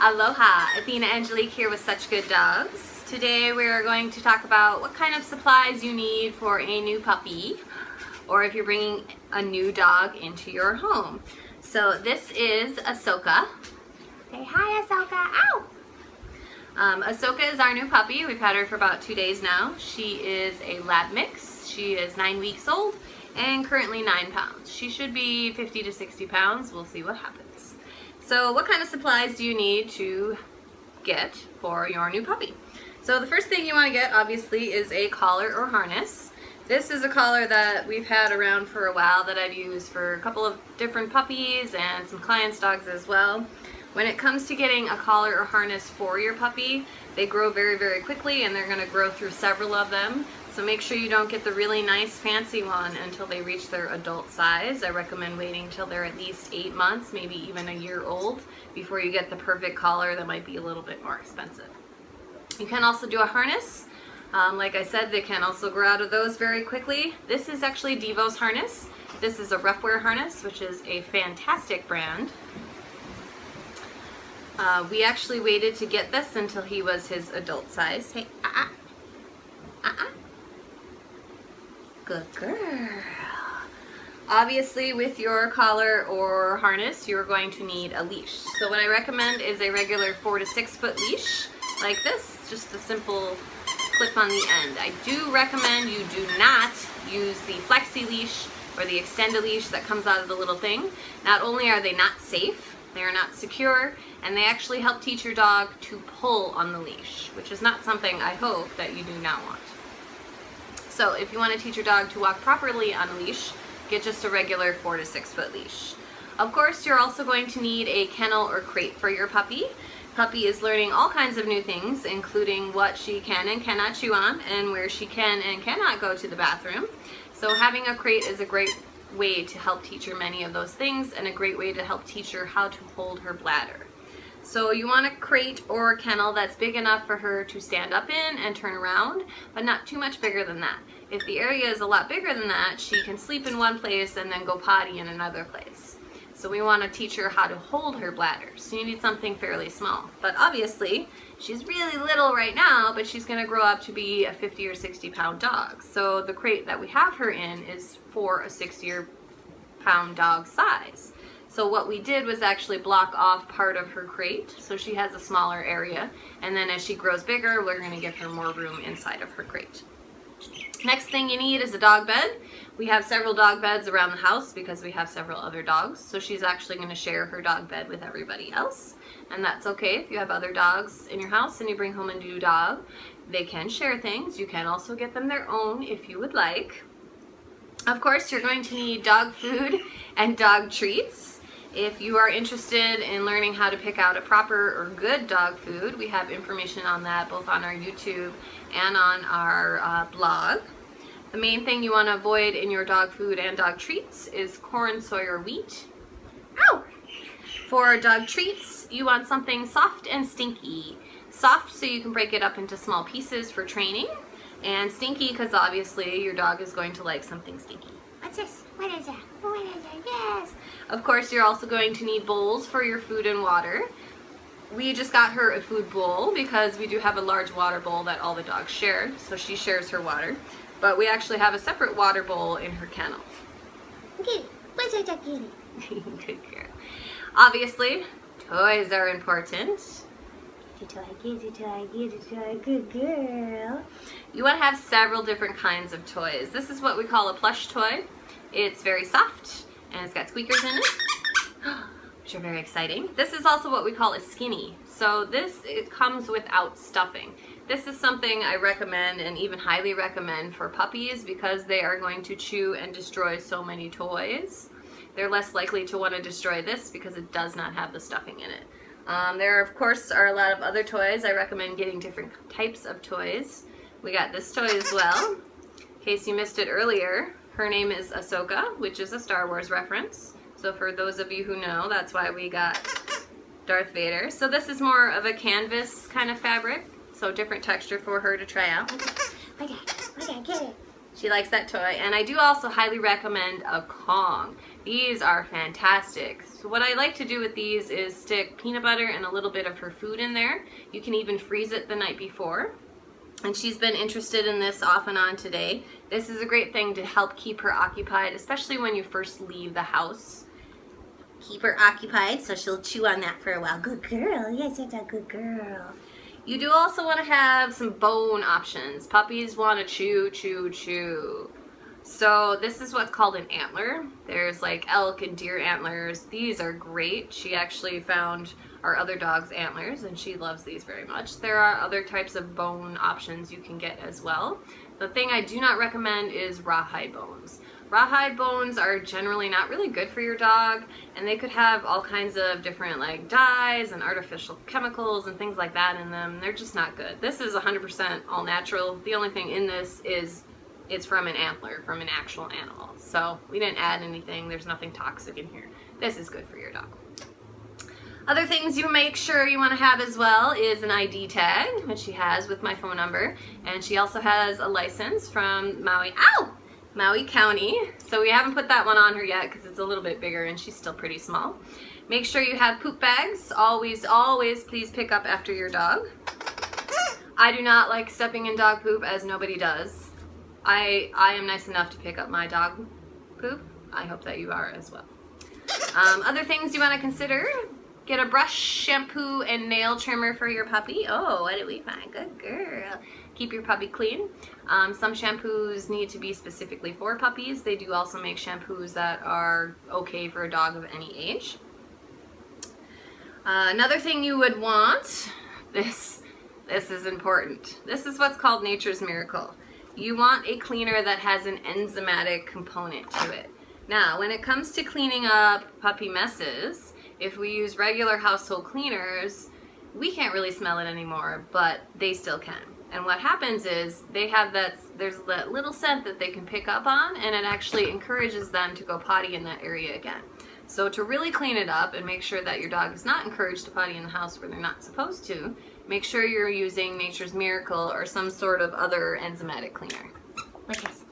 Aloha, Athena Angelique here with Such Good Dogs. Today we are going to talk about what kind of supplies you need for a new puppy, or if you're bringing a new dog into your home. So this is Ahsoka. Say hi, Ahsoka. Ow! Ahsoka is our new puppy. We've had her for about 2 days now. She is a lab mix. She is 9 weeks old and currently 9 pounds. She should be 50 to 60 pounds. We'll see what happens. So what kind of supplies do you need to get for your new puppy? So the first thing you want to get, obviously, is a collar or harness. This is a collar that we've had around for a while that I've used for a couple of different puppies and some clients' dogs as well. When it comes to getting a collar or harness for your puppy, they grow very, very quickly, and they're going to grow through several of them. So make sure you don't get the really nice fancy one until they reach their adult size. I recommend waiting till they're at least 8 months, maybe even a year old, before you get the perfect collar that might be a little bit more expensive. You can also do a harness. Like I said, they can also grow out of those very quickly. This is actually Devo's harness. This is a rough wear harness, which is a fantastic brand. We actually waited to get this until he was his adult size. Hey, Good girl. Obviously, with your collar or harness, you're going to need a leash. So what I recommend is a regular 4 to 6 foot leash, like this, just a simple clip on the end. I do recommend you do not use the flexi leash or the extended leash that comes out of the little thing. Not only are they not safe, they are not secure, and they actually help teach your dog to pull on the leash, which is not something I hope that you do not want. So if you want to teach your dog to walk properly on a leash, get just a regular 4 to 6 foot leash. Of course, you're also going to need a kennel or crate for your puppy. Puppy is learning all kinds of new things, including what she can and cannot chew on and where she can and cannot go to the bathroom. So having a crate is a great way to help teach her many of those things, and a great way to help teach her how to hold her bladder. So you want a crate or a kennel that's big enough for her to stand up in and turn around, but not too much bigger than that. If the area is a lot bigger than that, she can sleep in one place and then go potty in another place. So we want to teach her how to hold her bladder. So you need something fairly small. But obviously, she's really little right now, but she's going to grow up to be a 50 or 60 pound dog. So the crate that we have her in is for a 60 pound dog size. So what we did was actually block off part of her crate, so she has a smaller area, and then as she grows bigger, we're going to give her more room inside of her crate. Next thing you need is a dog bed. We have several dog beds around the house because we have several other dogs, so she's actually going to share her dog bed with everybody else, and that's okay. If you have other dogs in your house and you bring home a new dog, they can share things. You can also get them their own if you would like. Of course, you're going to need dog food and dog treats. If you are interested in learning how to pick out a proper or good dog food, we have information on that both on our YouTube and on our blog. The main thing you want to avoid in your dog food and dog treats is corn, soy, or wheat. Ow! For dog treats, you want something soft and stinky. Soft so you can break it up into small pieces for training, and stinky because obviously your dog is going to like something stinky. What's this? What is that? What is it? Yes! Of course, you're also going to need bowls for your food and water. We just got her a food bowl because we do have a large water bowl that all the dogs share, so she shares her water. But we actually have a separate water bowl in her kennel. Okay, what's that kitty? Good girl. Obviously, toys are important. Get a toy, good girl. You want to have several different kinds of toys. This is what we call a plush toy. It's very soft and it's got squeakers in it, which are very exciting. This is also what we call a skinny. So it comes without stuffing. This is something I recommend and even highly recommend for puppies because they are going to chew and destroy so many toys. They're less likely to want to destroy this because it does not have the stuffing in it. There, of course, are a lot of other toys. I recommend getting different types of toys. We got this toy as well. In case you missed it earlier, her name is Ahsoka, which is a Star Wars reference. So for those of you who know, that's why we got Darth Vader. So this is more of a canvas kind of fabric, so different texture for her to try out. Okay, get it. She likes that toy. And I do also highly recommend a Kong. These are fantastic. So what I like to do with these is stick peanut butter and a little bit of her food in there. You can even freeze it the night before. And she's been interested in this off and on today. This is a great thing to help keep her occupied, especially when you first leave the house. Keep her occupied so she'll chew on that for a while. Good girl. Yes, it's a good girl. You do also want to have some bone options. Puppies want to chew, chew, chew. So this is what's called an antler. There's like elk and deer antlers. These are great. She actually found our other dog's antlers and she loves these very much. There are other types of bone options you can get as well. The thing I do not recommend is rawhide bones. Rawhide bones are generally not really good for your dog, and they could have all kinds of different like dyes and artificial chemicals and things like that in them. They're just not good. This is 100% all natural. The only thing in this is it's from an antler, from an actual animal. So we didn't add anything. There's nothing toxic in here. This is good for your dog. Other things you make sure you want to have as well is an ID tag, which she has with my phone number, and she also has a license from Maui County. So we haven't put that one on her yet because it's a little bit bigger and she's still pretty small. Make sure you have poop bags. Always, always please pick up after your dog. I do not like stepping in dog poop, as nobody does. I am nice enough to pick up my dog poop. I hope that you are as well. Other things you want to consider: get a brush, shampoo, and nail trimmer for your puppy. Oh, what did we find? Good girl. Keep your puppy clean. Some shampoos need to be specifically for puppies. They do also make shampoos that are okay for a dog of any age. Another thing you would want, this is important. This is what's called Nature's Miracle. You want a cleaner that has an enzymatic component to it. Now, when it comes to cleaning up puppy messes, if we use regular household cleaners, we can't really smell it anymore, but they still can. And what happens is they have there's that little scent that they can pick up on, and it actually encourages them to go potty in that area again. So to really clean it up and make sure that your dog is not encouraged to potty in the house where they're not supposed to, make sure you're using Nature's Miracle or some sort of other enzymatic cleaner. Like this.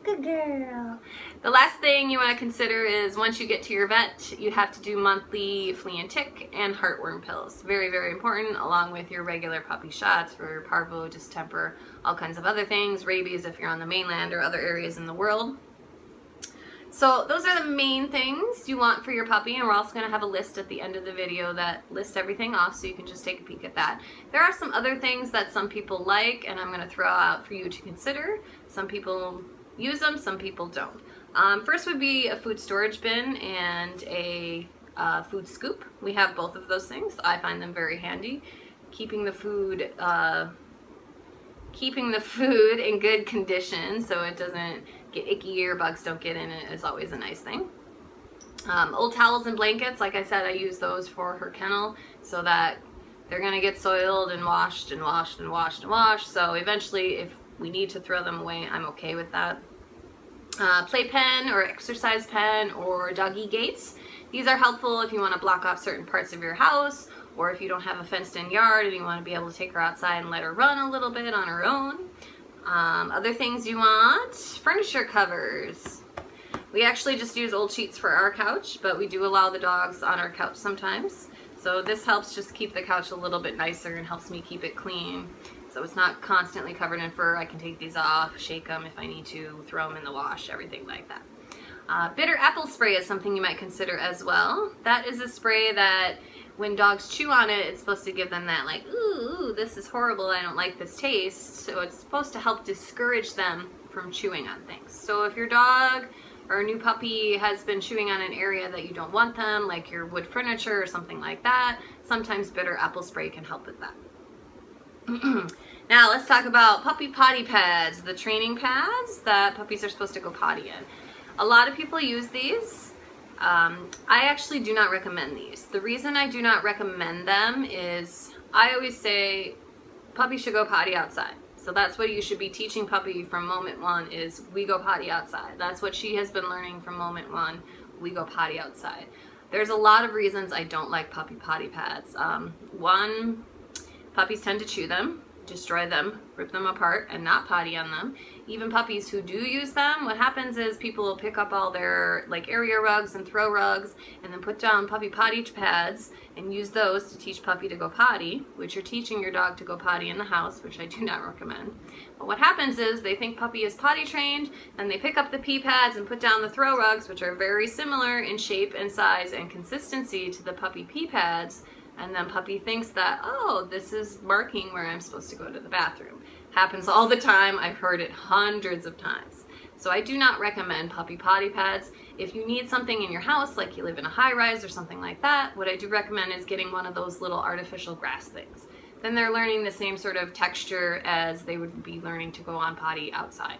Good girl. The last thing you want to consider is once you get to your vet, you have to do monthly flea and tick and heartworm pills. Very, very important, along with your regular puppy shots for parvo, distemper, all kinds of other things, rabies if you're on the mainland or other areas in the world. So those are the main things you want for your puppy, and we're also going to have a list at the end of the video that lists everything off, so you can just take a peek at that. There are some other things that some people like, and I'm going to throw out for you to consider. Some people use them, some people don't. First would be a food storage bin and a food scoop. We have both of those things. I find them very handy. Keeping the food in good condition so it doesn't get icky or bugs don't get in it is always a nice thing. Old towels and blankets, like I said, I use those for her kennel so that they're going to get soiled and washed and washed and washed and washed. So eventually, if we need to throw them away, I'm okay with that. Playpen or exercise pen or doggy gates. These are helpful if you want to block off certain parts of your house, or if you don't have a fenced-in yard and you want to be able to take her outside and let her run a little bit on her own. Other things you want, furniture covers. We actually just use old sheets for our couch, but we do allow the dogs on our couch sometimes. So this helps just keep the couch a little bit nicer and helps me keep it clean. So it's not constantly covered in fur. I can take these off, shake them if I need to, throw them in the wash, everything like that. Bitter apple spray is something you might consider as well. That is a spray that when dogs chew on it, it's supposed to give them that like, ooh, this is horrible, I don't like this taste. So it's supposed to help discourage them from chewing on things. So if your dog or a new puppy has been chewing on an area that you don't want them, like your wood furniture or something like that, sometimes bitter apple spray can help with that. Now let's talk about puppy potty pads, the training pads that puppies are supposed to go potty in. A lot of people use these. I actually do not recommend these. The reason I do not recommend them is I always say puppy should go potty outside. So that's what you should be teaching puppy from moment one is we go potty outside. That's what she has been learning from moment one, we go potty outside. There's a lot of reasons I don't like puppy potty pads. One, puppies tend to chew them. destroy them, rip them apart, and not potty on them. Even puppies who do use them, what happens is people will pick up all their like area rugs and throw rugs and then put down puppy potty pads and use those to teach puppy to go potty, which you're teaching your dog to go potty in the house, which I do not recommend. But what happens is they think puppy is potty trained, and they pick up the pee pads and put down the throw rugs, which are very similar in shape and size and consistency to the puppy pee pads, and then puppy thinks that, oh, this is marking where I'm supposed to go to the bathroom. Happens all the time. I've heard it hundreds of times. So I do not recommend puppy potty pads. If you need something in your house, like you live in a high-rise or something like that, what I do recommend is getting one of those little artificial grass things. Then they're learning the same sort of texture as they would be learning to go on potty outside.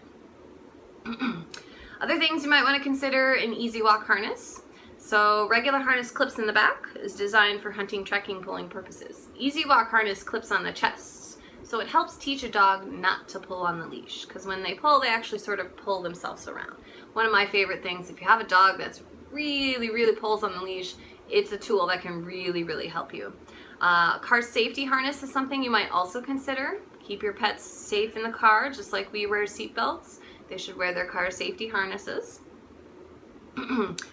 Other things you might want to consider: an easy walk harness. So regular harness clips in the back is designed for hunting, trekking, pulling purposes. Easy walk harness clips on the chest. So it helps teach a dog not to pull on the leash, because when they pull, they actually sort of pull themselves around. One of my favorite things, if you have a dog that's really pulls on the leash, it's a tool that can really help you. Car safety harness is something you might also consider. Keep your pets safe in the car, just like we wear seat belts. They should wear their car safety harnesses.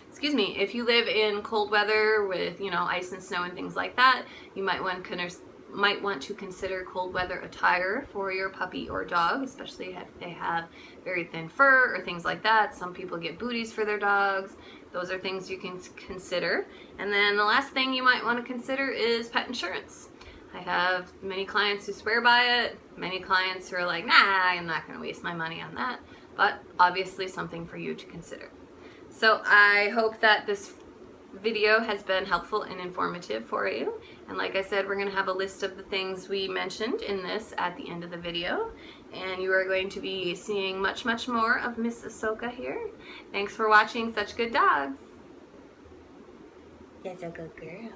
Excuse me, if you live in cold weather with, ice and snow and things like that, you might want to consider cold weather attire for your puppy or dog, especially if they have very thin fur or things like that. Some people get booties for their dogs. Those are things you can consider. And then the last thing you might want to consider is pet insurance. I have many clients who swear by it, many clients who are like, nah, I'm not going to waste my money on that, but obviously something for you to consider. So I hope that this video has been helpful and informative for you. And like I said, we're going to have a list of the things we mentioned in this at the end of the video. And you are going to be seeing much more of Miss Ahsoka here. Thanks for watching Such Good Dogs. You're a good girl.